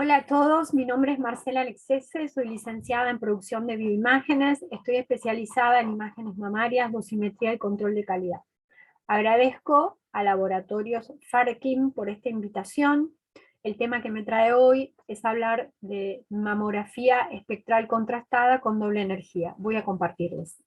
Hola a todos, mi nombre es Marcela Alexese, soy licenciada en producción de bioimágenes, estoy especializada en imágenes mamarias, dosimetría y control de calidad. Agradezco a Laboratorios Farkim por esta invitación. El tema que me trae hoy es hablar de mamografía espectral contrastada con doble energía. Voy a compartirles.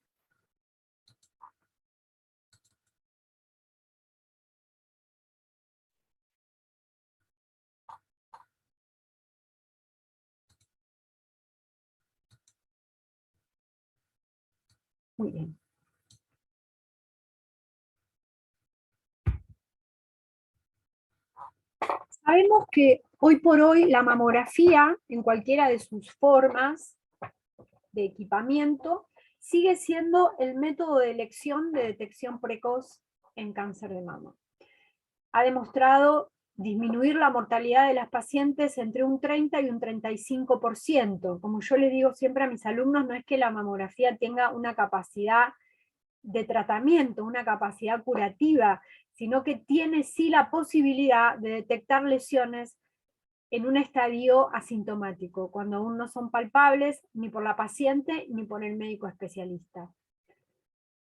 Muy bien. Sabemos que hoy por hoy la mamografía, en cualquiera de sus formas de equipamiento, sigue siendo el método de elección de detección precoz en cáncer de mama. Ha demostrado disminuir la mortalidad de las pacientes entre un 30 y un 35%. Como yo le digo siempre a mis alumnos, no es que la mamografía tenga una capacidad de tratamiento, una capacidad curativa, sino que tiene sí la posibilidad de detectar lesiones en un estadio asintomático, cuando aún no son palpables ni por la paciente ni por el médico especialista.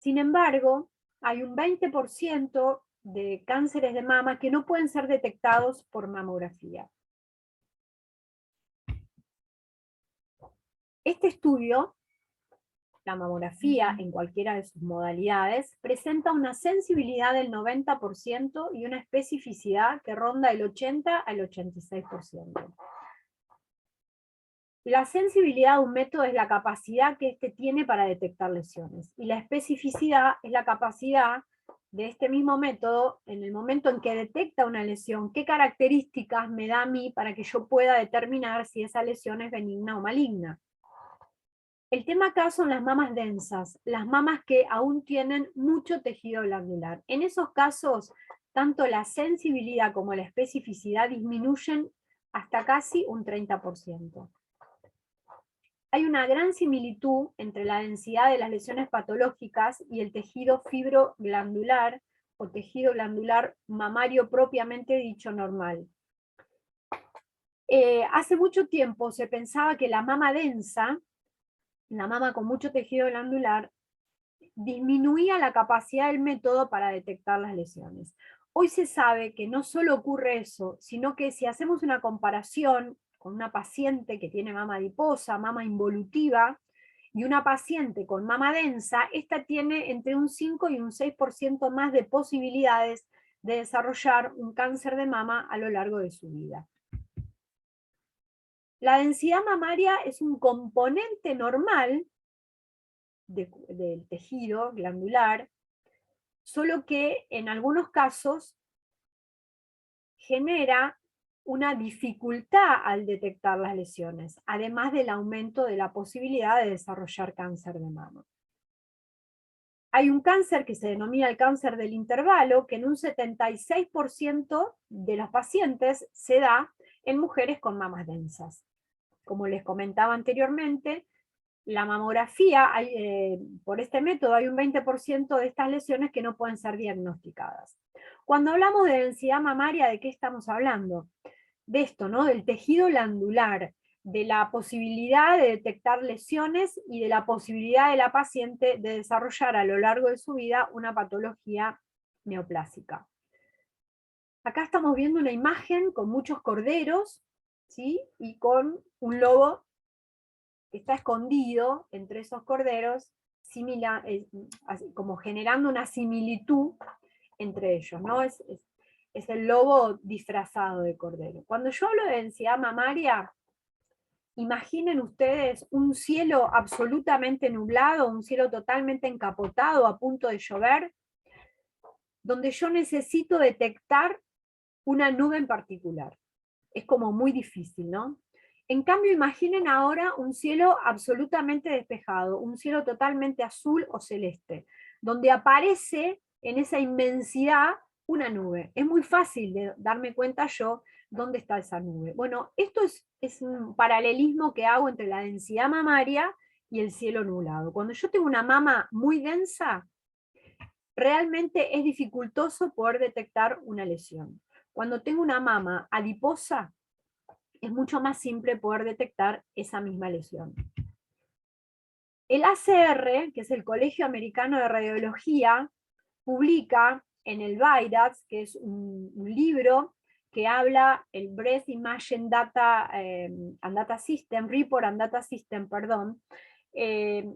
Sin embargo, hay un 20% de cánceres de mama que no pueden ser detectados por mamografía. Este estudio, la mamografía en cualquiera de sus modalidades, presenta una sensibilidad del 90% y una especificidad que ronda el 80 al 86%. La sensibilidad de un método es la capacidad que éste tiene para detectar lesiones, y la especificidad es la capacidad de este mismo método, en el momento en que detecta una lesión, qué características me da a mí para que yo pueda determinar si esa lesión es benigna o maligna. El tema acá son las mamas densas, las mamas que aún tienen mucho tejido glandular. En esos casos, tanto la sensibilidad como la especificidad disminuyen hasta casi un 30%. Hay una gran similitud entre la densidad de las lesiones patológicas y el tejido fibroglandular o tejido glandular mamario propiamente dicho normal. Hace mucho tiempo se pensaba que la mama densa, la mama con mucho tejido glandular, disminuía la capacidad del método para detectar las lesiones. Hoy se sabe que no solo ocurre eso, sino que si hacemos una comparación con una paciente que tiene mama adiposa, mama involutiva, y una paciente con mama densa, esta tiene entre un 5 y un 6% más de posibilidades de desarrollar un cáncer de mama a lo largo de su vida. La densidad mamaria es un componente normal del tejido glandular, solo que en algunos casos genera una dificultad al detectar las lesiones, además del aumento de la posibilidad de desarrollar cáncer de mama. Hay un cáncer que se denomina el cáncer del intervalo, que en un 76% de los pacientes se da en mujeres con mamas densas. Como les comentaba anteriormente, la mamografía, por este método hay un 20% de estas lesiones que no pueden ser diagnosticadas. Cuando hablamos de densidad mamaria, ¿de qué estamos hablando? De esto, ¿no? Del tejido glandular, de la posibilidad de detectar lesiones y de la posibilidad de la paciente de desarrollar a lo largo de su vida una patología neoplásica. Acá estamos viendo una imagen con muchos corderos, ¿sí? Y con un lobo que está escondido entre esos corderos, como generando una similitud entre ellos, ¿no? Es el lobo disfrazado de cordero. Cuando yo hablo de densidad mamaria, imaginen ustedes un cielo absolutamente nublado, un cielo totalmente encapotado, a punto de llover, donde yo necesito detectar una nube en particular. Es como muy difícil, ¿no? En cambio, imaginen ahora un cielo absolutamente despejado, un cielo totalmente azul o celeste, donde aparece en esa inmensidad una nube. Es muy fácil de darme cuenta yo dónde está esa nube. Bueno, esto es un paralelismo que hago entre la densidad mamaria y el cielo nublado. Cuando yo tengo una mama muy densa, realmente es dificultoso poder detectar una lesión. Cuando tengo una mama adiposa, es mucho más simple poder detectar esa misma lesión. El ACR, que es el Colegio Americano de Radiología, publica en el VIDAS, que es un libro que habla el Breast Imaging Data, and Data System, Report and Data System, perdón.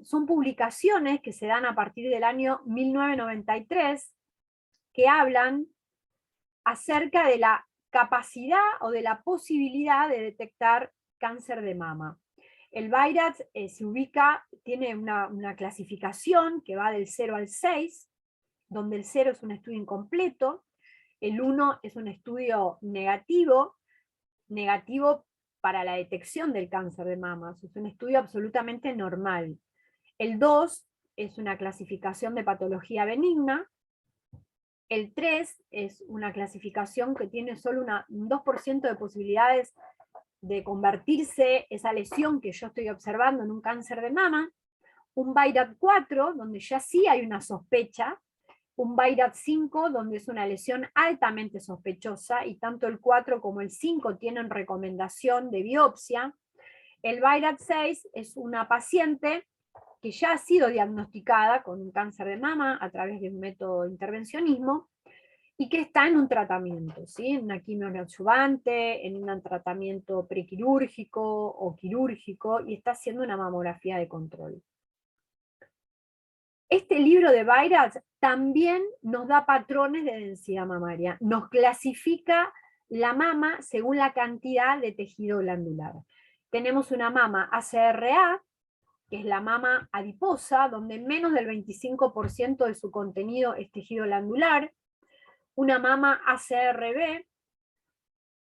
Son publicaciones que se dan a partir del año 1993, que hablan acerca de la capacidad o de la posibilidad de detectar cáncer de mama. El VIDAS se ubica, tiene una clasificación que va del 0 al 6, donde el 0 es un estudio incompleto, el 1 es un estudio negativo para la detección del cáncer de mama, es un estudio absolutamente normal. El 2 es una clasificación de patología benigna, el 3 es una clasificación que tiene solo un 2% de posibilidades de convertirse esa lesión que yo estoy observando en un cáncer de mama, un VIDAD 4, donde ya sí hay una sospecha, un VIDAD 5, donde es una lesión altamente sospechosa, y tanto el 4 como el 5 tienen recomendación de biopsia. El VIDAD 6 es una paciente que ya ha sido diagnosticada con un cáncer de mama a través de un método de intervencionismo, y que está en un tratamiento, ¿sí? En una quimio neoadyuvante, en un tratamiento prequirúrgico o quirúrgico, y está haciendo una mamografía de control. Este libro de VIDAS también nos da patrones de densidad mamaria, nos clasifica la mama según la cantidad de tejido glandular. Tenemos una mama ACRA, que es la mama adiposa, donde menos del 25% de su contenido es tejido glandular, una mama ACRB,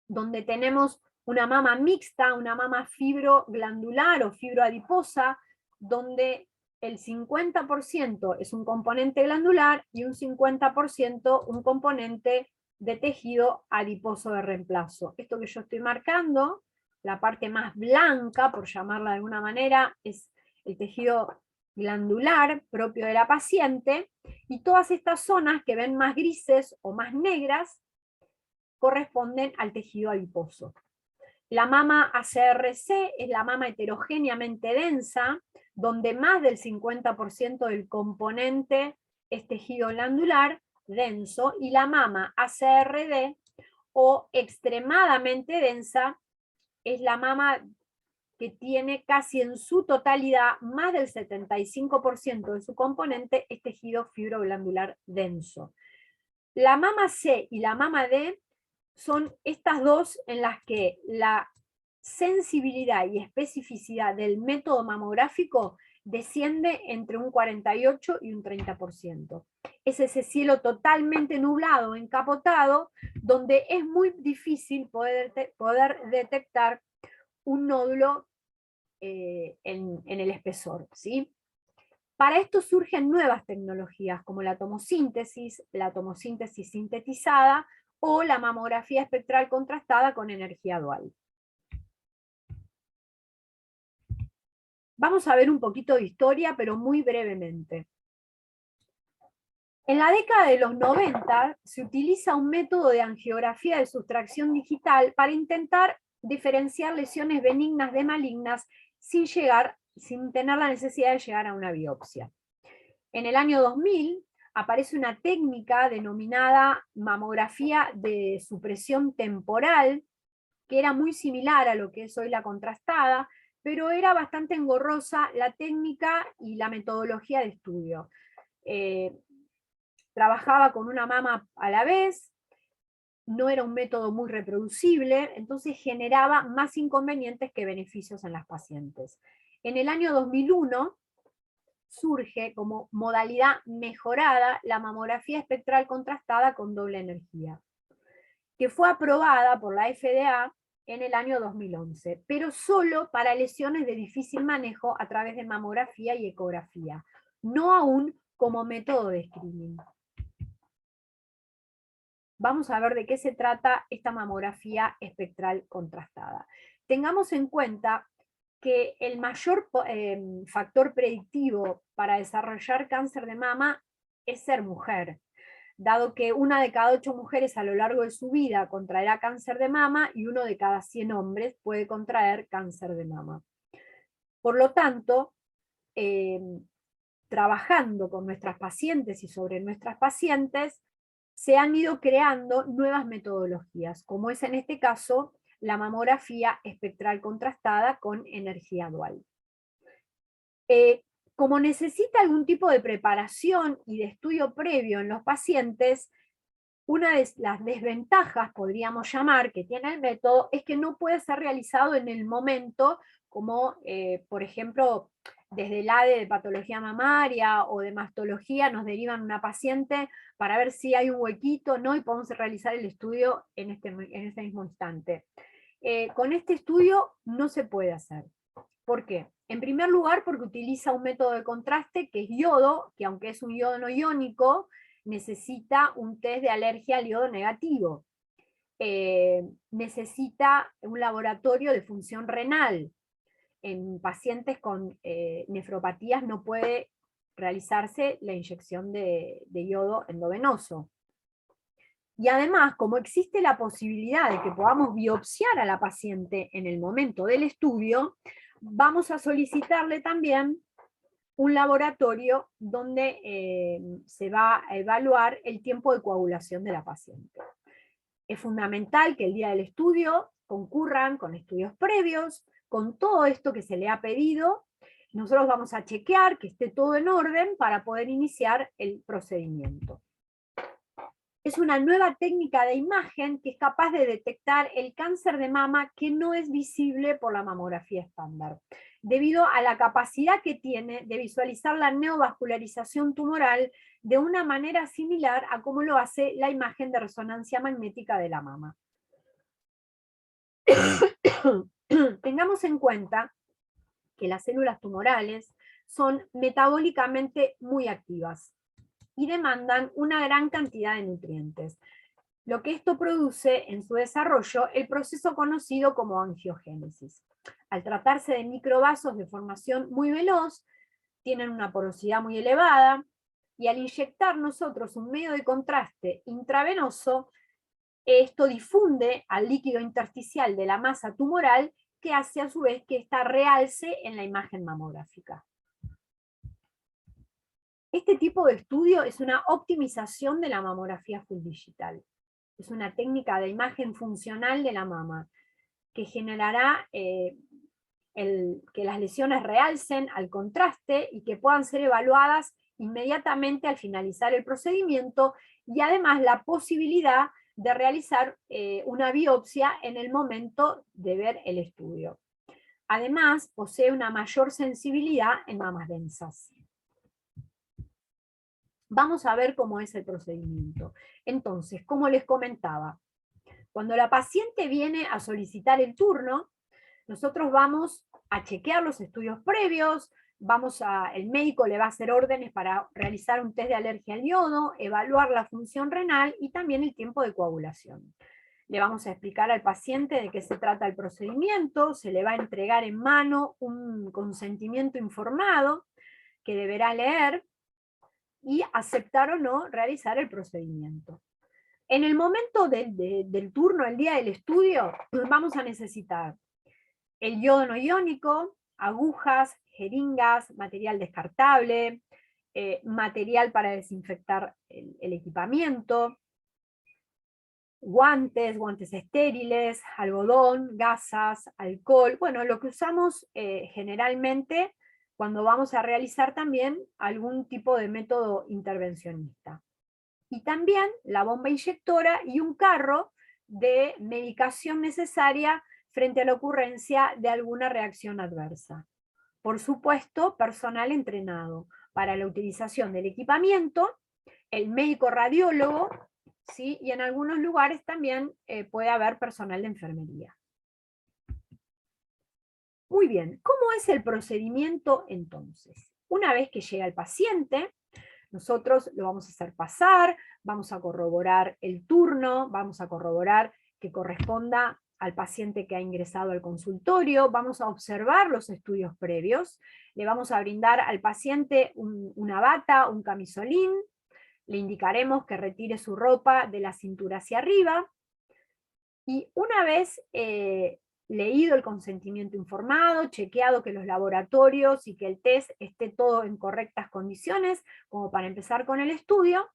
donde tenemos una mama mixta, una mama fibroglandular o fibroadiposa, donde el 50% es un componente glandular y un 50% un componente de tejido adiposo de reemplazo. Esto que yo estoy marcando, la parte más blanca, por llamarla de alguna manera, es el tejido glandular propio de la paciente, y todas estas zonas que ven más grises o más negras corresponden al tejido adiposo. La mama ACRC es la mama heterogéneamente densa, donde más del 50% del componente es tejido glandular denso, y la mama ACRD, o extremadamente densa, es la mama que tiene casi en su totalidad, más del 75% de su componente es tejido fibroglandular denso. La mama C y la mama D son estas dos en las que la sensibilidad y especificidad del método mamográfico desciende entre un 48 y un 30%. Es ese cielo totalmente nublado, encapotado, donde es muy difícil poder detectar un nódulo en el espesor, ¿sí? Para esto surgen nuevas tecnologías como la tomosíntesis sintetizada o la mamografía espectral contrastada con energía dual. Vamos a ver un poquito de historia, pero muy brevemente. En la década de los 90 se utiliza un método de angiografía de sustracción digital para intentar diferenciar lesiones benignas de malignas sin tener la necesidad de llegar a una biopsia. En el año 2000 aparece una técnica denominada mamografía de supresión temporal, que era muy similar a lo que es hoy la contrastada, pero era bastante engorrosa la técnica y la metodología de estudio. Trabajaba con una mama a la vez, no era un método muy reproducible, entonces generaba más inconvenientes que beneficios en las pacientes. En el año 2001 surge como modalidad mejorada la mamografía espectral contrastada con doble energía, que fue aprobada por la FDA en el año 2011, pero solo para lesiones de difícil manejo a través de mamografía y ecografía, no aún como método de screening. Vamos a ver de qué se trata esta mamografía espectral contrastada. Tengamos en cuenta que el mayor factor predictivo para desarrollar cáncer de mama es ser mujer. dado que 1 de cada 8 mujeres a lo largo de su vida contraerá cáncer de mama y 1 de cada 100 hombres puede contraer cáncer de mama. Por lo tanto, trabajando con nuestras pacientes y sobre nuestras pacientes, se han ido creando nuevas metodologías, como es en este caso la mamografía espectral contrastada con energía dual. Como necesita algún tipo de preparación y de estudio previo en los pacientes, una de las desventajas, podríamos llamar, que tiene el método, es que no puede ser realizado en el momento, como por ejemplo, desde el ADE de patología mamaria o de mastología nos derivan una paciente para ver si hay un huequito, ¿no? Y podemos realizar el estudio en este mismo instante. Con este estudio no se puede hacer. ¿Por qué? En primer lugar, porque utiliza un método de contraste que es yodo, que aunque es un yodo no iónico, necesita un test de alergia al yodo negativo. Necesita un laboratorio de función renal. En pacientes con nefropatías no puede realizarse la inyección de yodo endovenoso. Y además, como existe la posibilidad de que podamos biopsiar a la paciente en el momento del estudio, vamos a solicitarle también un laboratorio donde se va a evaluar el tiempo de coagulación de la paciente. Es fundamental que el día del estudio concurran con estudios previos, con todo esto que se le ha pedido. Nosotros vamos a chequear que esté todo en orden para poder iniciar el procedimiento. Es una nueva técnica de imagen que es capaz de detectar el cáncer de mama que no es visible por la mamografía estándar, debido a la capacidad que tiene de visualizar la neovascularización tumoral de una manera similar a como lo hace la imagen de resonancia magnética de la mama. Tengamos en cuenta que las células tumorales son metabólicamente muy activas y demandan una gran cantidad de nutrientes, lo que esto produce en su desarrollo el proceso conocido como angiogénesis. Al tratarse de microvasos de formación muy veloz, tienen una porosidad muy elevada, y al inyectar nosotros un medio de contraste intravenoso, esto difunde al líquido intersticial de la masa tumoral, que hace a su vez que ésta realce en la imagen mamográfica. Este tipo de estudio es una optimización de la mamografía full digital. Es una técnica de imagen funcional de la mama, que generará que las lesiones realcen al contraste y que puedan ser evaluadas inmediatamente al finalizar el procedimiento, y además la posibilidad de realizar una biopsia en el momento de ver el estudio. Además, posee una mayor sensibilidad en mamas densas. Vamos a ver cómo es el procedimiento. Entonces, como les comentaba, cuando la paciente viene a solicitar el turno, nosotros vamos a chequear los estudios previos, el médico le va a hacer órdenes para realizar un test de alergia al yodo, evaluar la función renal y también el tiempo de coagulación. Le vamos a explicar al paciente de qué se trata el procedimiento, se le va a entregar en mano un consentimiento informado que deberá leer y aceptar o no realizar el procedimiento. En el momento del turno, el día del estudio, vamos a necesitar el yodo no iónico, agujas, jeringas, material descartable, material para desinfectar el equipamiento, guantes estériles, algodón, gasas, alcohol, bueno, lo que usamos generalmente cuando vamos a realizar también algún tipo de método intervencionista. Y también la bomba inyectora y un carro de medicación necesaria frente a la ocurrencia de alguna reacción adversa. Por supuesto, personal entrenado para la utilización del equipamiento, el médico radiólogo, ¿sí? Y en algunos lugares también puede haber personal de enfermería. Muy bien, ¿cómo es el procedimiento entonces? Una vez que llega el paciente, nosotros lo vamos a hacer pasar, vamos a corroborar el turno, vamos a corroborar que corresponda al paciente que ha ingresado al consultorio, vamos a observar los estudios previos, le vamos a brindar al paciente una bata, un camisolín, Le indicaremos que retire su ropa de la cintura hacia arriba, y una vez leído el consentimiento informado, chequeado que los laboratorios y que el test esté todo en correctas condiciones, como para empezar con el estudio,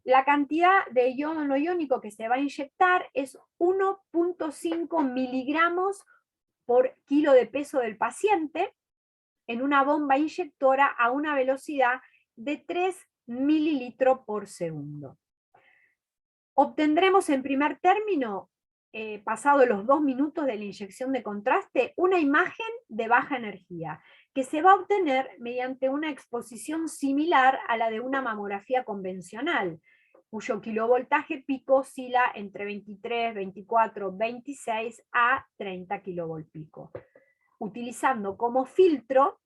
la cantidad de iodo no iónico que se va a inyectar es 1.5 miligramos por kilo de peso del paciente en una bomba inyectora a una velocidad de 3 mililitros por segundo. Obtendremos en primer término, pasado los 2 minutos de la inyección de contraste, una imagen de baja energía, que se va a obtener mediante una exposición similar a la de una mamografía convencional, cuyo kilovoltaje pico oscila entre 23, 24, 26 a 30 kilovolt pico, utilizando como filtro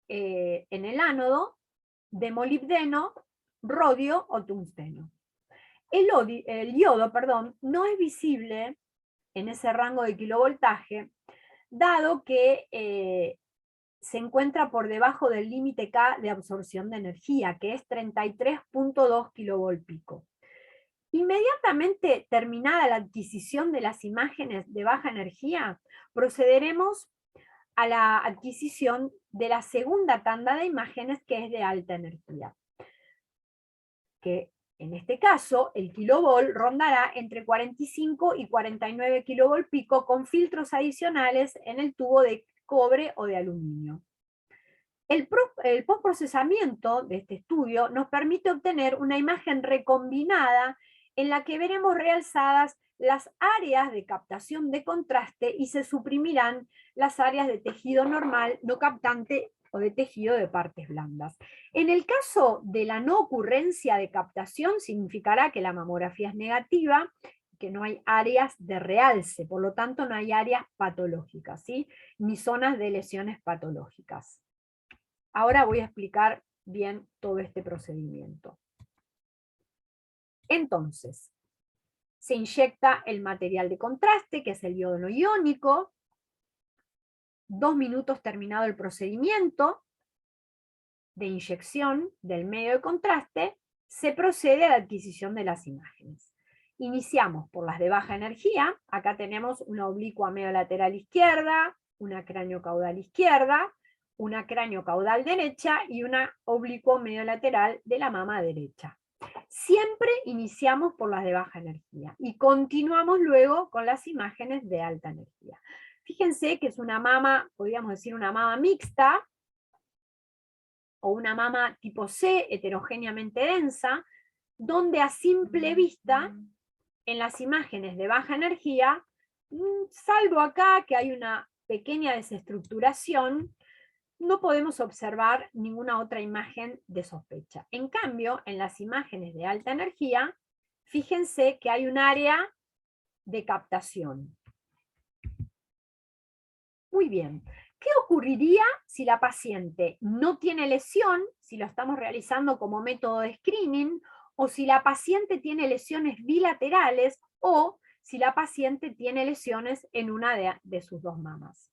en el ánodo de molibdeno, rodio o tungsteno. El yodo, no es visible en ese rango de kilovoltaje, dado que se encuentra por debajo del límite K de absorción de energía, que es 33.2 kilovolt pico. Inmediatamente terminada la adquisición de las imágenes de baja energía, procederemos a la adquisición de la segunda tanda de imágenes, que es de alta energía, que en este caso el kilovolt rondará entre 45 y 49 kilovolt pico con filtros adicionales en el tubo de cobre o de aluminio. El postprocesamiento de este estudio nos permite obtener una imagen recombinada en la que veremos realzadas las áreas de captación de contraste y se suprimirán las áreas de tejido normal no captante o de tejido de partes blandas. En el caso de la no ocurrencia de captación, significará que la mamografía es negativa, que no hay áreas de realce, por lo tanto no hay áreas patológicas, ¿sí? Ni zonas de lesiones patológicas. Ahora voy a explicar bien todo este procedimiento. Entonces, se inyecta el material de contraste, que es el yodo no iónico. 2 minutos terminado el procedimiento de inyección del medio de contraste, se procede a la adquisición de las imágenes. Iniciamos por las de baja energía. Acá tenemos una oblicua mediolateral izquierda, una cráneo-caudal izquierda, una cráneo-caudal derecha y una oblicuo mediolateral de la mama derecha. Siempre iniciamos por las de baja energía y continuamos luego con las imágenes de alta energía. Fíjense que es una mama, podríamos decir una mama mixta, o una mama tipo C, heterogéneamente densa, donde a simple vista, en las imágenes de baja energía, salvo acá que hay una pequeña desestructuración, no podemos observar ninguna otra imagen de sospecha. En cambio, en las imágenes de alta energía, fíjense que hay un área de captación. Muy bien. ¿Qué ocurriría si la paciente no tiene lesión, si lo estamos realizando como método de screening, o si la paciente tiene lesiones bilaterales, o si la paciente tiene lesiones en una de sus dos mamas?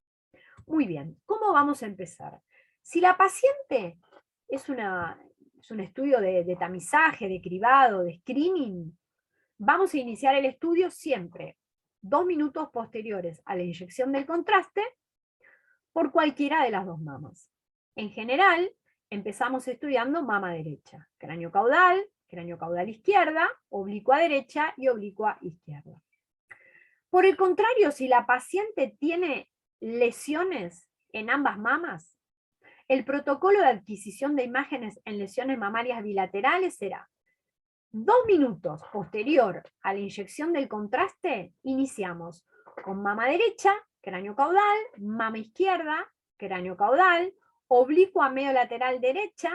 Muy bien, ¿cómo vamos a empezar? Si la paciente es un estudio de tamizaje, de cribado, de screening, vamos a iniciar el estudio siempre 2 minutos posteriores a la inyección del contraste por cualquiera de las dos mamas. En general, empezamos estudiando mama derecha, cráneo caudal izquierda, oblicua derecha y oblicua izquierda. Por el contrario, si la paciente tiene lesiones en ambas mamas, el protocolo de adquisición de imágenes en lesiones mamarias bilaterales será 2 minutos posterior a la inyección del contraste, iniciamos con mama derecha, cráneo caudal, mama izquierda, cráneo caudal, oblicua mediolateral derecha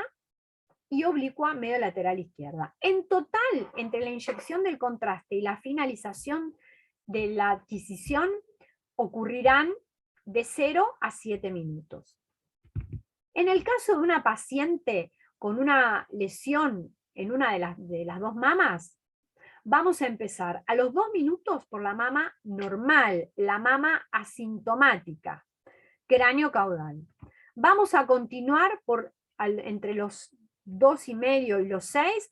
y oblicua mediolateral izquierda. En total, entre la inyección del contraste y la finalización de la adquisición, ocurrirán de 0 a 7 minutos. En el caso de una paciente con una lesión en una de las dos mamas, vamos a empezar a los 2 minutos por la mama normal, la mama asintomática, cráneo caudal. Vamos a continuar entre los 2,5 y los 6,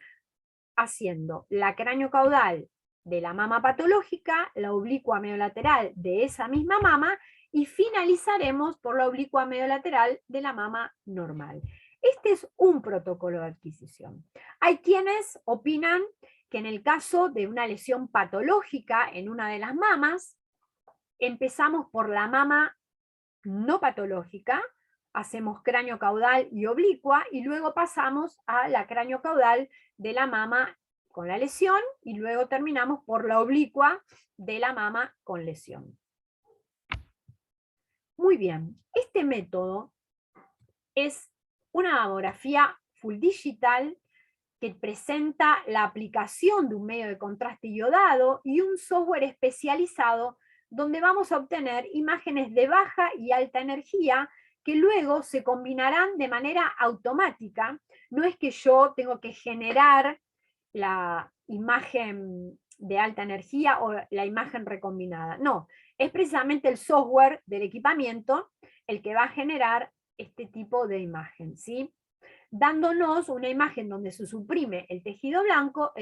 haciendo la craneocaudal de la mama patológica, la oblicua mediolateral de esa misma mama, y finalizaremos por la oblicua mediolateral de la mama normal. Este es un protocolo de adquisición. Hay quienes opinan que en el caso de una lesión patológica en una de las mamas, empezamos por la mama no patológica, hacemos cráneo caudal y oblicua, y luego pasamos a la cráneo caudal de la mama con la lesión, y luego terminamos por la oblicua de la mama con lesión. Muy bien, este método es una mamografía full digital que presenta la aplicación de un medio de contraste iodado y un software especializado donde vamos a obtener imágenes de baja y alta energía que luego se combinarán de manera automática. No es que yo tengo que generar la imagen de alta energía o la imagen recombinada. No, es precisamente el software del equipamiento el que va a generar este tipo de imagen, ¿sí? Dándonos una imagen donde se suprime el tejido blando,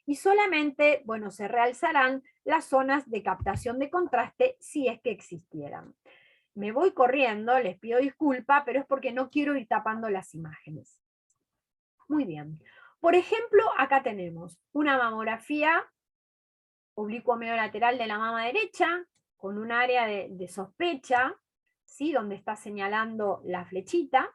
y solamente, bueno, se realzarán las zonas de captación de contraste si es que existieran. Me voy corriendo, les pido disculpa, pero es porque no quiero ir tapando las imágenes. Muy bien. Por ejemplo, acá tenemos una mamografía oblicuo mediolateral de la mama derecha, con un área de sospecha, ¿sí? Donde está señalando la flechita,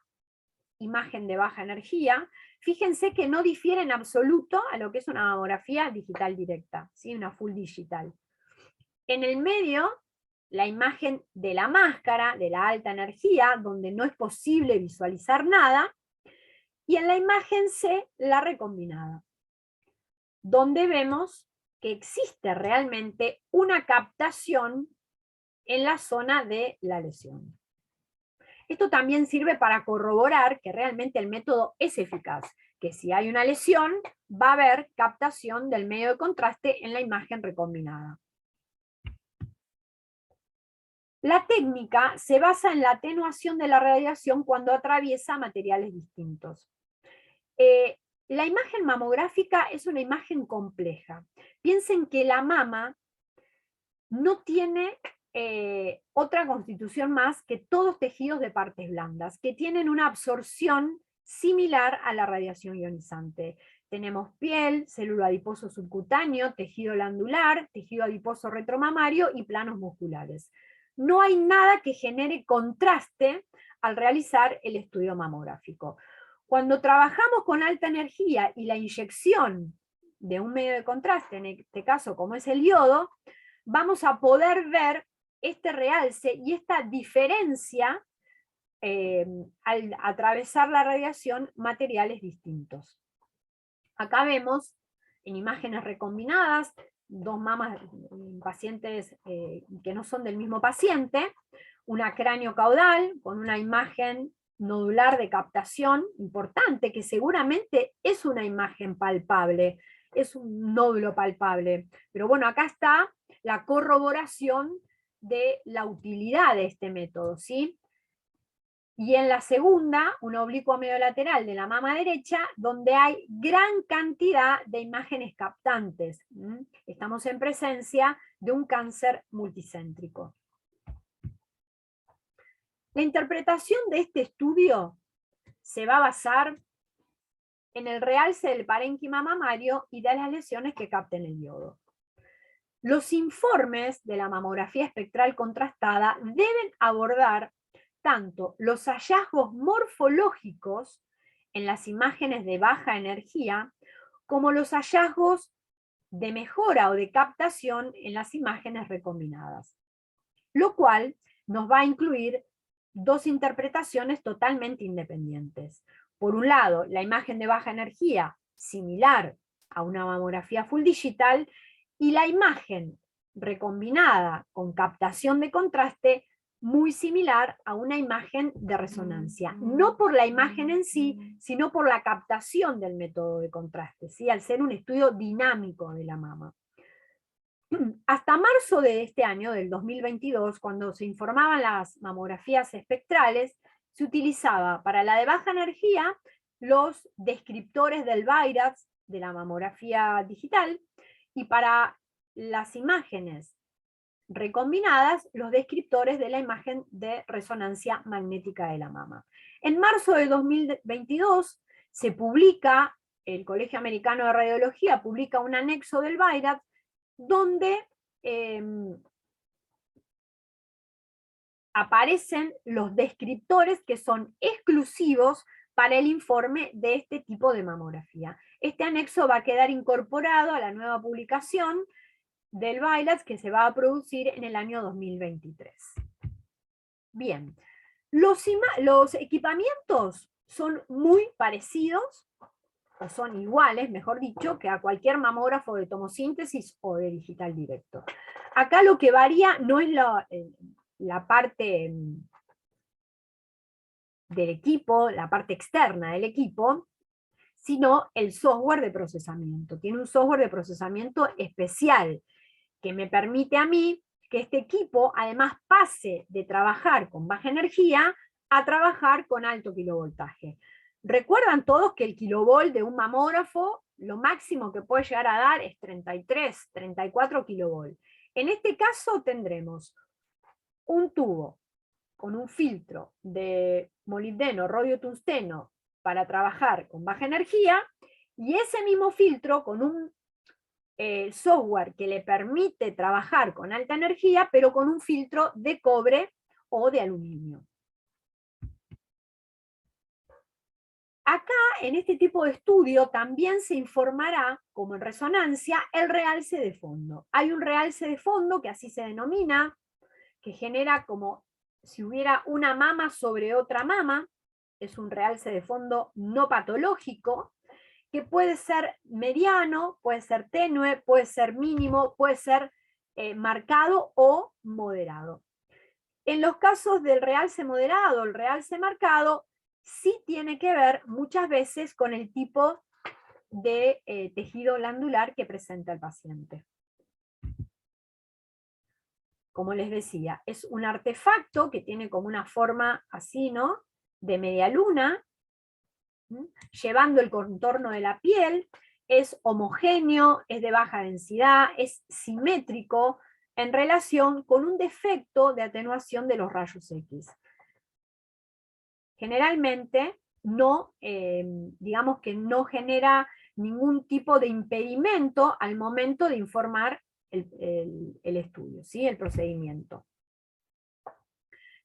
imagen de baja energía. Fíjense que no difiere en absoluto a lo que es una mamografía digital directa, ¿sí? Una full digital. En el medio, la imagen de la máscara, de la alta energía, donde no es posible visualizar nada, y en la imagen C, la recombinada, donde vemos que existe realmente una captación en la zona de la lesión. Esto también sirve para corroborar que realmente el método es eficaz, que si hay una lesión, va a haber captación del medio de contraste en la imagen recombinada. La técnica se basa en la atenuación de la radiación cuando atraviesa materiales distintos. La imagen mamográfica es una imagen compleja. Piensen que la mama no tiene otra constitución más que todos tejidos de partes blandas, que tienen una absorción similar a la radiación ionizante. Tenemos piel, célula adiposo subcutáneo, tejido glandular, tejido adiposo retromamario y planos musculares. No hay nada que genere contraste al realizar el estudio mamográfico. Cuando trabajamos con alta energía y la inyección de un medio de contraste, en este caso como es el yodo, vamos a poder ver este realce y esta diferencia al atravesar la radiación materiales distintos. Acá vemos en imágenes recombinadas, dos mamas, pacientes que no son del mismo paciente, una cráneo caudal con una imagen nodular de captación importante, que seguramente es una imagen palpable, es un nódulo palpable. Pero bueno, acá está la corroboración de la utilidad de este método, ¿sí? Y en la segunda, una oblicua mediolateral de la mama derecha, donde hay gran cantidad de imágenes captantes. Estamos en presencia de un cáncer multicéntrico. La interpretación de este estudio se va a basar en el realce del parénquima mamario y de las lesiones que capten el yodo. Los informes de la mamografía espectral contrastada deben abordar tanto los hallazgos morfológicos en las imágenes de baja energía, como los hallazgos de mejora o de captación en las imágenes recombinadas, lo cual nos va a incluir dos interpretaciones totalmente independientes. Por un lado, la imagen de baja energía, similar a una mamografía full digital, y la imagen recombinada con captación de contraste, muy similar a una imagen de resonancia. No por la imagen en sí, sino por la captación del método de contraste, ¿sí? Al ser un estudio dinámico de la mama. Hasta marzo de este año, del 2022, cuando se informaban las mamografías espectrales, se utilizaba para la de baja energía los descriptores del VIRAS, de la mamografía digital, y para las imágenes recombinadas, los descriptores de la imagen de resonancia magnética de la mama. En marzo de 2022 se publica, el Colegio Americano de Radiología publica un anexo del VIRAS donde aparecen los descriptores que son exclusivos para el informe de este tipo de mamografía. Este anexo va a quedar incorporado a la nueva publicación del VIRAS que se va a producir en el año 2023. Bien, los equipamientos son muy parecidos, o son iguales, mejor dicho, que a cualquier mamógrafo de tomosíntesis o de digital directo. Acá lo que varía no es la parte del equipo, la parte externa del equipo, sino el software de procesamiento. Tiene un software de procesamiento especial que me permite a mí que este equipo además pase de trabajar con baja energía a trabajar con alto kilovoltaje. Recuerdan todos que el kilovolt de un mamógrafo, lo máximo que puede llegar a dar es 33, 34 kilovolt. En este caso tendremos un tubo con un filtro de molibdeno, rodio tungsteno para trabajar con baja energía, y ese mismo filtro con un software que le permite trabajar con alta energía, pero con un filtro de cobre o de aluminio. Acá, en este tipo de estudio, también se informará, como en resonancia, el realce de fondo. Hay un realce de fondo, que así se denomina, que genera como si hubiera una mama sobre otra mama, es un realce de fondo no patológico, que puede ser mediano, puede ser tenue, puede ser mínimo, puede ser marcado o moderado. En los casos del realce moderado, el realce marcado, sí tiene que ver muchas veces con el tipo de tejido glandular que presenta el paciente. Como les decía, es un artefacto que tiene como una forma así, ¿no?, de media luna, llevando el contorno de la piel, es homogéneo, es de baja densidad, es simétrico en relación con un defecto de atenuación de los rayos X. Generalmente no, digamos que no genera ningún tipo de impedimento al momento de informar el estudio, ¿sí?, el procedimiento.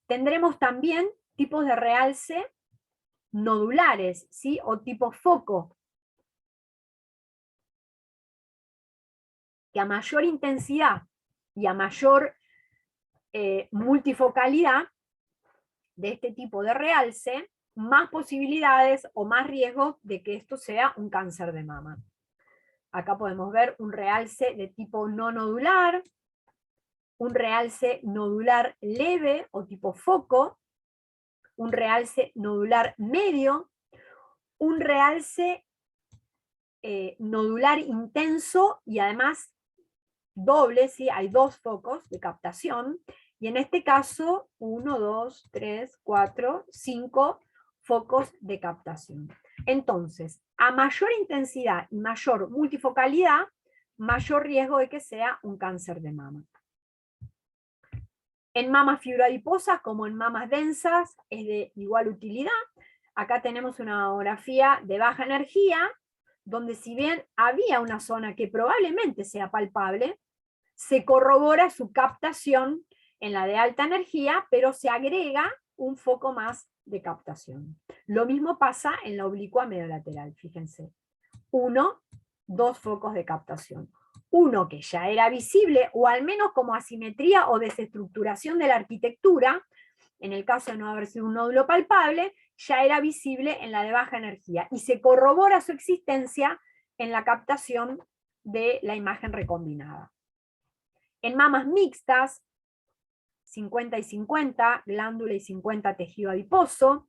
Tendremos también tipos de realce nodulares, ¿sí?, o tipo foco, que a mayor intensidad y a mayor multifocalidad de este tipo de realce, más posibilidades o más riesgos de que esto sea un cáncer de mama. Acá podemos ver un realce de tipo no nodular, un realce nodular leve o tipo foco, un realce nodular medio, un realce nodular intenso y además doble, ¿sí?, hay dos focos de captación, y en este caso 1, 2, 3, 4, 5 focos de captación. Entonces, a mayor intensidad y mayor multifocalidad, mayor riesgo de que sea un cáncer de mama. En mamas fibroadiposas como en mamas densas es de igual utilidad. Acá tenemos una mamografía de baja energía, donde si bien había una zona que probablemente sea palpable, se corrobora su captación en la de alta energía, pero se agrega un foco más de captación. Lo mismo pasa en la oblicua mediolateral, fíjense. 1, 2 focos de captación. Uno que ya era visible, o al menos como asimetría o desestructuración de la arquitectura, en el caso de no haber sido un nódulo palpable, ya era visible en la de baja energía, y se corrobora su existencia en la captación de la imagen recombinada. En mamas mixtas, 50 y 50, glándula y 50 tejido adiposo,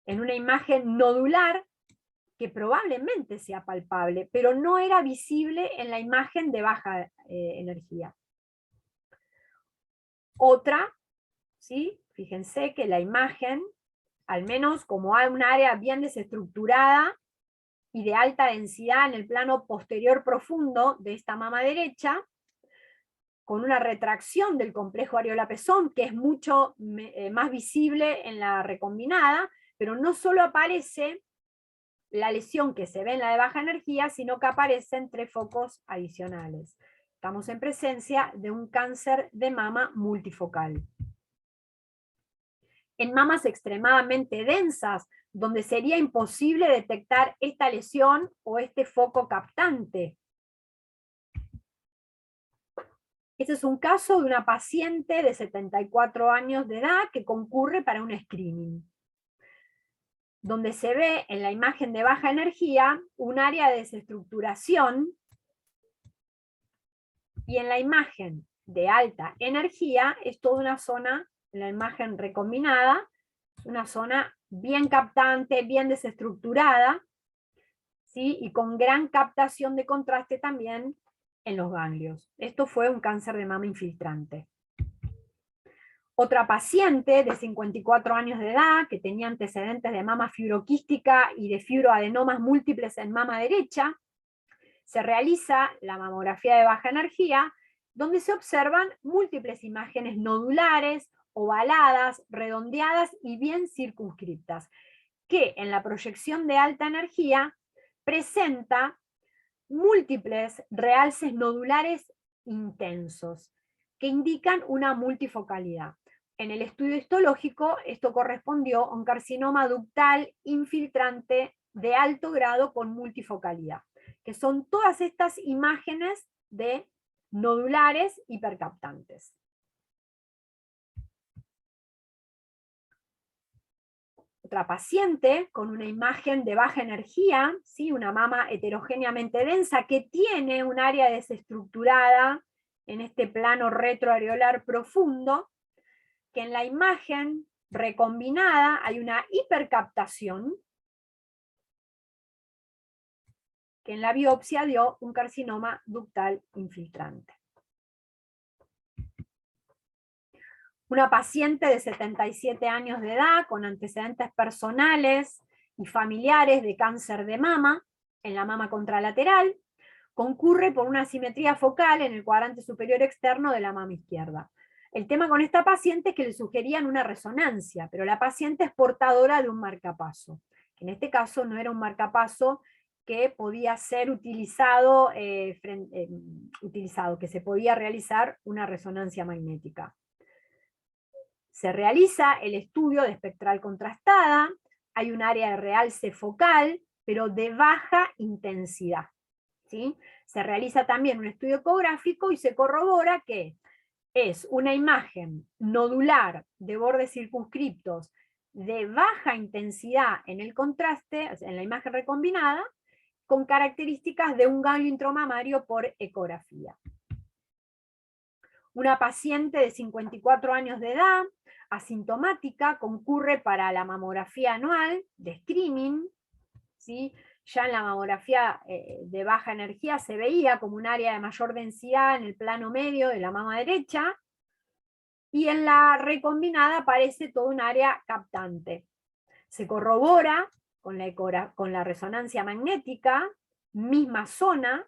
en una imagen nodular que probablemente sea palpable, pero no era visible en la imagen de baja energía. Otra, ¿sí?, fíjense que la imagen al menos como hay un área bien desestructurada y de alta densidad en el plano posterior profundo de esta mama derecha, con una retracción del complejo areola-pezón, que es mucho más visible en la recombinada, pero no solo aparece la lesión que se ve en la de baja energía, sino que aparecen 3 focos adicionales. Estamos en presencia de un cáncer de mama multifocal. En mamas extremadamente densas, donde sería imposible detectar esta lesión o este foco captante. Este es un caso de una paciente de 74 años de edad que concurre para un screening, donde se ve en la imagen de baja energía un área de desestructuración, y en la imagen de alta energía es toda una zona, en la imagen recombinada, una zona bien captante, bien desestructurada, ¿sí? Y con gran captación de contraste también en los ganglios. Esto fue un cáncer de mama infiltrante. Otra paciente de 54 años de edad, que tenía antecedentes de mama fibroquística y de fibroadenomas múltiples en mama derecha, se realiza la mamografía de baja energía, donde se observan múltiples imágenes nodulares, ovaladas, redondeadas y bien circunscriptas, que en la proyección de alta energía presenta múltiples realces nodulares intensos, que indican una multifocalidad. En el estudio histológico, esto correspondió a un carcinoma ductal infiltrante de alto grado con multifocalidad, que son todas estas imágenes de nodulares hipercaptantes. Otra paciente con una imagen de baja energía, ¿sí? Una mama heterogéneamente densa que tiene un área desestructurada en este plano retroareolar profundo, que en la imagen recombinada hay una hipercaptación, que en la biopsia dio un carcinoma ductal infiltrante. Una paciente de 77 años de edad, con antecedentes personales y familiares de cáncer de mama, en la mama contralateral, concurre por una asimetría focal en el cuadrante superior externo de la mama izquierda. El tema con esta paciente es que le sugerían una resonancia, pero la paciente es portadora de un marcapaso, que en este caso no era un marcapaso que podía ser utilizado, que se podía realizar una resonancia magnética. Se realiza el estudio de espectral contrastada, hay un área de realce focal, pero de baja intensidad, ¿sí? Se realiza también un estudio ecográfico y se corrobora que es una imagen nodular de bordes circunscriptos de baja intensidad en el contraste, en la imagen recombinada, con características de un ganglio intramamario por ecografía. Una paciente de 54 años de edad, asintomática, concurre para la mamografía anual de screening, ¿sí? Ya en la mamografía de baja energía se veía como un área de mayor densidad en el plano medio de la mama derecha, y en la recombinada aparece todo un área captante. Se corrobora con la resonancia magnética, misma zona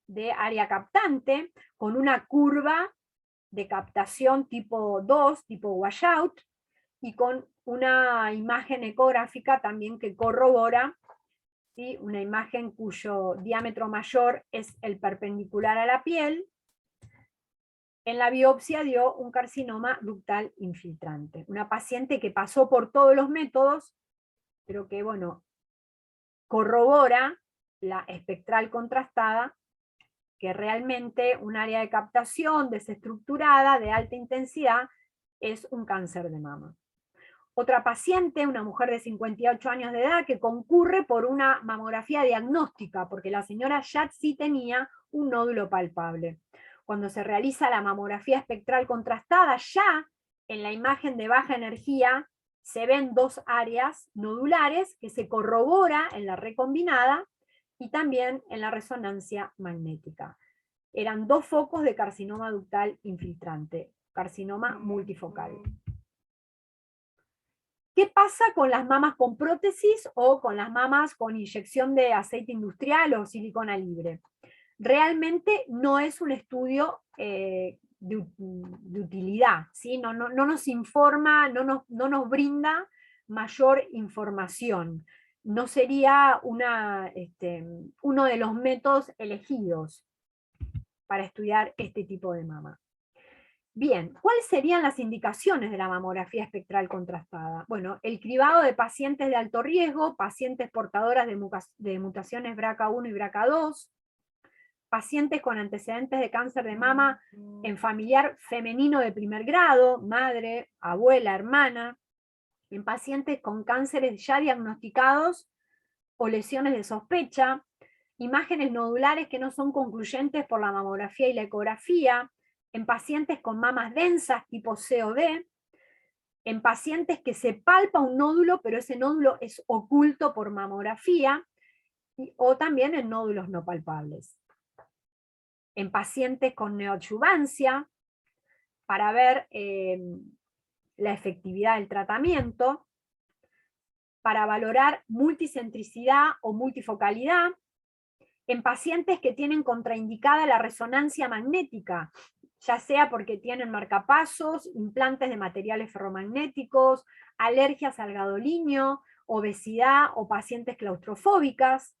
de área captante, con una curva de captación tipo 2, tipo washout, y con una imagen ecográfica también que corrobora, ¿sí? Una imagen cuyo diámetro mayor es el perpendicular a la piel. En la biopsia dio un carcinoma ductal infiltrante. Una paciente que pasó por todos los métodos, pero que, bueno, corrobora la espectral contrastada, que realmente un área de captación desestructurada, de alta intensidad, es un cáncer de mama. Otra paciente, una mujer de 58 años de edad, que concurre por una mamografía diagnóstica, porque la señora ya sí tenía un nódulo palpable. Cuando se realiza la mamografía espectral contrastada, ya en la imagen de baja energía se ven 2 áreas nodulares que se corrobora en la recombinada y también en la resonancia magnética. Eran 2 focos de carcinoma ductal infiltrante, carcinoma multifocal. ¿Qué pasa con las mamas con prótesis o con las mamas con inyección de aceite industrial o silicona libre? Realmente no es un estudio de utilidad, ¿sí? No nos informa, no nos brinda mayor información. No sería uno de los métodos elegidos para estudiar este tipo de mama. Bien, ¿cuáles serían las indicaciones de la mamografía espectral contrastada? Bueno, el cribado de pacientes de alto riesgo, pacientes portadoras de mutaciones BRCA1 y BRCA2, pacientes con antecedentes de cáncer de mama en familiar femenino de primer grado, madre, abuela, hermana, en pacientes con cánceres ya diagnosticados o lesiones de sospecha, imágenes nodulares que no son concluyentes por la mamografía y la ecografía, en pacientes con mamas densas tipo C o D, en pacientes que se palpa un nódulo, pero ese nódulo es oculto por mamografía, o también en nódulos no palpables. En pacientes con neoadjuvancia, para ver la efectividad del tratamiento, para valorar multicentricidad o multifocalidad, en pacientes que tienen contraindicada la resonancia magnética, ya sea porque tienen marcapasos, implantes de materiales ferromagnéticos, alergias al gadolínio, obesidad o pacientes claustrofóbicas,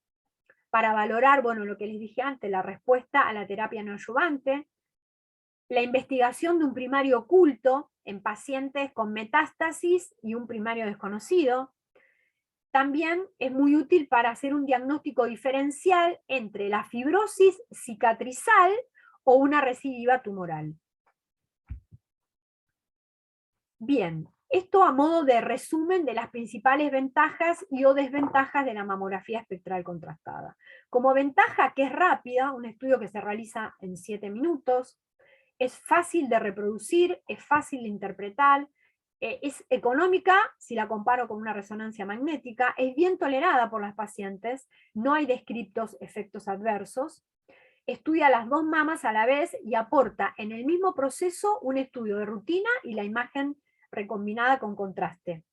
para valorar, bueno, lo que les dije antes, la respuesta a la terapia neoadyuvante, la investigación de un primario oculto en pacientes con metástasis y un primario desconocido. También es muy útil para hacer un diagnóstico diferencial entre la fibrosis cicatrizal o una recidiva tumoral. Bien, esto a modo de resumen de las principales ventajas y o desventajas de la mamografía espectral contrastada. Como ventaja, que es rápida, un estudio que se realiza en 7 minutos, es fácil de reproducir, es fácil de interpretar, es económica, si la comparo con una resonancia magnética, es bien tolerada por las pacientes, no hay descriptos efectos adversos, estudia las dos mamas a la vez y aporta en el mismo proceso un estudio de rutina y la imagen recombinada con contraste.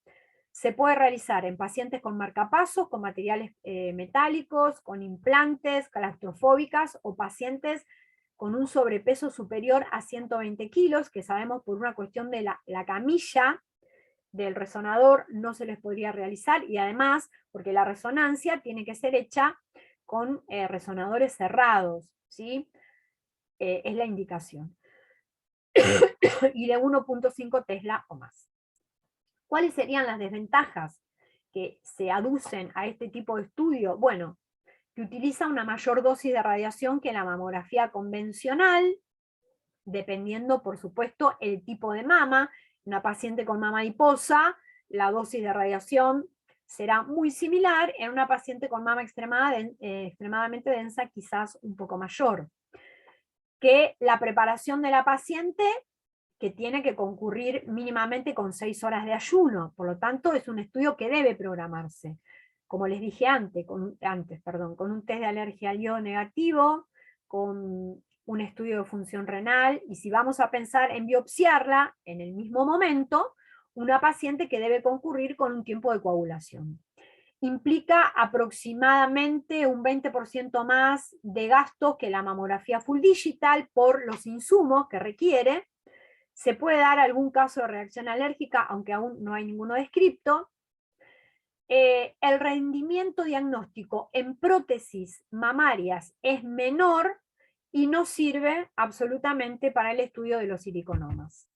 Se puede realizar en pacientes con marcapasos, con materiales metálicos, con implantes, claustrofóbicas o pacientes con un sobrepeso superior a 120 kilos, que sabemos por una cuestión de la camilla del resonador no se les podría realizar, y además porque la resonancia tiene que ser hecha con resonadores cerrados, ¿sí? Es la indicación. Y de 1.5 Tesla o más. ¿Cuáles serían las desventajas que se aducen a este tipo de estudio? Bueno, que utiliza una mayor dosis de radiación que la mamografía convencional, dependiendo, por supuesto, el tipo de mama. Una paciente con mama adiposa, la dosis de radiación será muy similar, en una paciente con mama extremadamente densa, quizás un poco mayor. Que la preparación de la paciente, que tiene que concurrir mínimamente con 6 horas de ayuno, por lo tanto es un estudio que debe programarse. Como les dije antes, con un test de alergia al yodo negativo, con un estudio de función renal, y si vamos a pensar en biopsiarla en el mismo momento, una paciente que debe concurrir con un tiempo de coagulación. Implica aproximadamente un 20% más de gastos que la mamografía full digital por los insumos que requiere. Se puede dar algún caso de reacción alérgica, aunque aún no hay ninguno descripto. El rendimiento diagnóstico en prótesis mamarias es menor y no sirve absolutamente para el estudio de los siliconomas.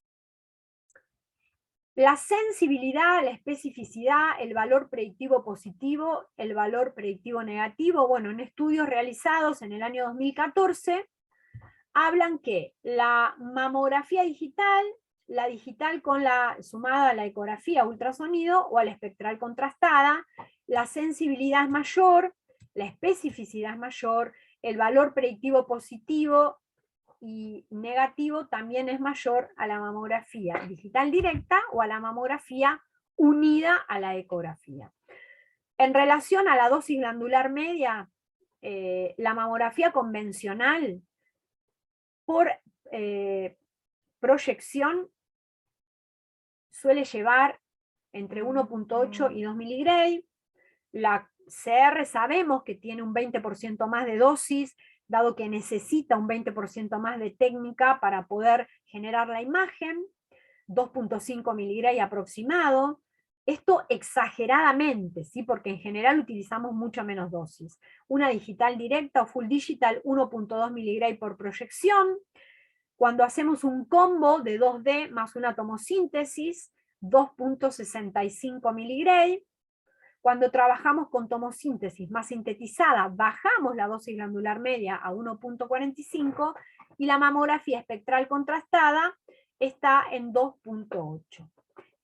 La sensibilidad, la especificidad, el valor predictivo positivo, el valor predictivo negativo, bueno, en estudios realizados en el año 2014, hablan que la mamografía digital, la digital sumada a la ecografía ultrasonido o a la espectral contrastada, la sensibilidad es mayor, la especificidad es mayor, el valor predictivo positivo y negativo también es mayor a la mamografía digital directa o a la mamografía unida a la ecografía. En relación a la dosis glandular media, la mamografía convencional por proyección suele llevar entre 1.8 y 2 miligray. La CR sabemos que tiene un 20% más de dosis, dado que necesita un 20% más de técnica para poder generar la imagen, 2.5 miligray aproximado. Esto exageradamente, ¿sí? Porque en general utilizamos mucho menos dosis. Una digital directa o full digital, 1.2 miligray por proyección. Cuando hacemos un combo de 2D más una tomosíntesis, 2.65 miligray. Cuando trabajamos con tomosíntesis más sintetizada, bajamos la dosis glandular media a 1.45 y la mamografía espectral contrastada está en 2.8.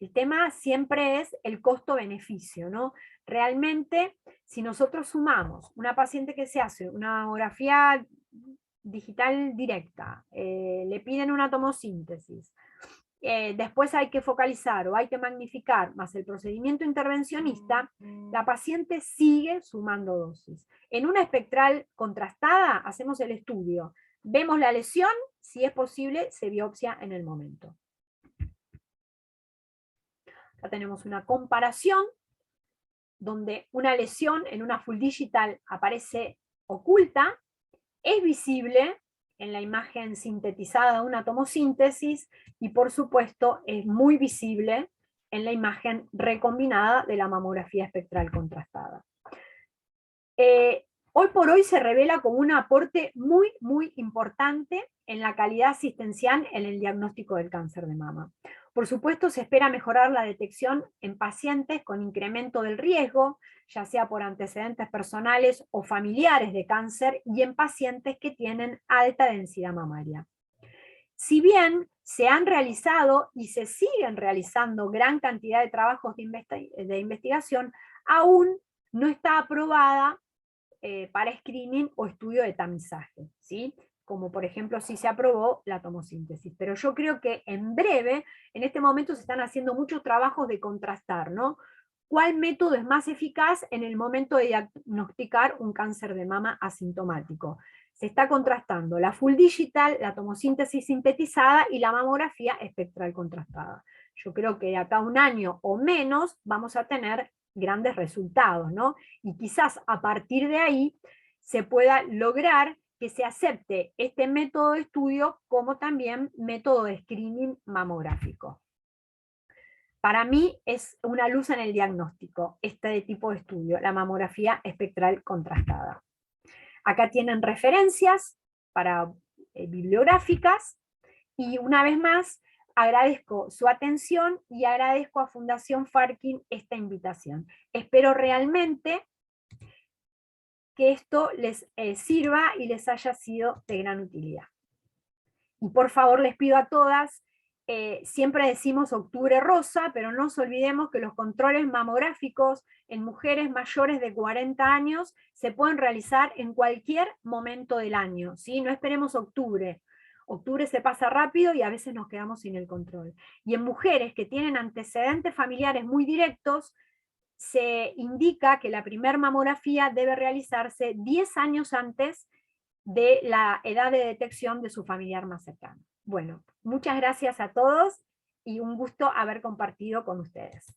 El tema siempre es el costo-beneficio, ¿no? Realmente, si nosotros sumamos una paciente que se hace una mamografía digital directa, le piden una tomosíntesis, después hay que focalizar o hay que magnificar más el procedimiento intervencionista, la paciente sigue sumando dosis. En una espectral contrastada hacemos el estudio, vemos la lesión, si es posible se biopsia en el momento. Acá tenemos una comparación donde una lesión en una full digital aparece oculta, es visible en la imagen sintetizada de una tomosíntesis y por supuesto es muy visible en la imagen recombinada de la mamografía espectral contrastada. Hoy por hoy se revela como un aporte muy, muy importante en la calidad asistencial en el diagnóstico del cáncer de mama. Por supuesto, se espera mejorar la detección en pacientes con incremento del riesgo, ya sea por antecedentes personales o familiares de cáncer, y en pacientes que tienen alta densidad mamaria. Si bien se han realizado y se siguen realizando gran cantidad de trabajos de investigación, aún no está aprobada para screening o estudio de tamizaje, ¿sí? Como por ejemplo si se aprobó la tomosíntesis. Pero yo creo que en breve, en este momento se están haciendo muchos trabajos de contrastar, ¿no? ¿Cuál método es más eficaz en el momento de diagnosticar un cáncer de mama asintomático? Se está contrastando la full digital, la tomosíntesis sintetizada y la mamografía espectral contrastada. Yo creo que de acá a un año o menos vamos a tener grandes resultados, ¿no? Y quizás a partir de ahí se pueda lograr que se acepte este método de estudio como también método de screening mamográfico. Para mí es una luz en el diagnóstico, este tipo de estudio, la mamografía espectral contrastada. Acá tienen referencias bibliográficas, y una vez más, agradezco su atención y agradezco a Fundación Farkin esta invitación. Espero realmente que esto les sirva y les haya sido de gran utilidad. Y por favor les pido a todas, siempre decimos octubre rosa, pero no nos olvidemos que los controles mamográficos en mujeres mayores de 40 años se pueden realizar en cualquier momento del año, ¿sí? No esperemos octubre. Octubre se pasa rápido y a veces nos quedamos sin el control. Y en mujeres que tienen antecedentes familiares muy directos, se indica que la primer mamografía debe realizarse 10 años antes de la edad de detección de su familiar más cercano. Bueno, muchas gracias a todos y un gusto haber compartido con ustedes.